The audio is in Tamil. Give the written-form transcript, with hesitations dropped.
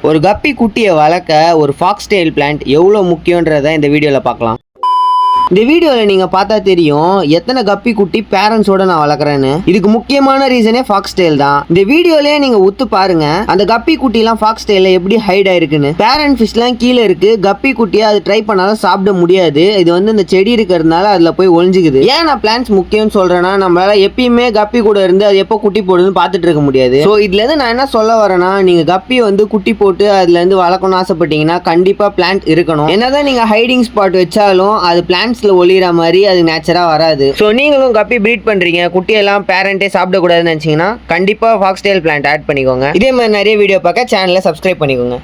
ஒரு கப்பி குட்டியை வளர்க்க ஒரு ஃபாக்ஸ் டெயில் பிளான்ட் எவ்வளோ முக்கியன்றதை இந்த வீடியோவில் பார்க்கலாம். இந்த வீடியோவில் நீங்கள் பார்த்தா தெரியும் எத்தனை கப்பி குட்டி பேரண்ட்ஸோட நான் வளர்க்குறேன்னு. இதுக்கு முக்கியமான ரீசனே ஃபாக்ஸ் டெயில் தான். இந்த வீடியோலேயே நீங்கள் உத்து பாருங்க, அந்த கப்பி குட்டிலாம் ஃபாக்ஸ் டெயிலில் எப்படி ஹைட் ஆயிருக்குன்னு. பேரண்ட் ஃபிஷ்லாம் கீழே இருக்கு, கப்பி குட்டியை அது ட்ரை பண்ணாலும் சாப்பிட முடியாது. இது இந்த செடி இருக்கிறதுனால அதில் போய் ஒழிஞ்சுக்குது. ஏன் நான் பிளான்ஸ் முக்கியம்னு சொல்கிறேன்னா, நம்மளால எப்பயுமே கப்பி கூட இருந்து அது எப்போ குட்டி போடுதுன்னு பார்த்துட்டு இருக்க முடியாது. ஸோ இதுலேருந்து நான் என்ன சொல்ல வரேன்னா, நீங்கள் கப்பி குட்டி போட்டு அதுலேருந்து வளர்க்கணும்னு ஆசைப்பட்டீங்கன்னா கண்டிப்பாக பிளான்ட் இருக்கணும். என்னதான் நீங்கள் ஹைடிங் ஸ்பாட் வச்சாலும் அது பிளான்ட் ஒளிகிற மாதிரி அது நேச்சரா வராது. ஸோ நீங்களும் கப்பி ப்ரீட் பண்றீங்க, குட்டியெல்லாம் பேரண்டே சாப்பிடக்கூடாதுன்னு நினைச்சீங்கன்னா கண்டிப்பா ஃபாக்ஸ் டெயில் பிளான்ட் ஆட் பண்ணிக்கோங்க. இதே மாதிரி நிறைய வீடியோ பார்க்க சேனலை சப்ஸ்கிரைப் பண்ணிக்கோங்க.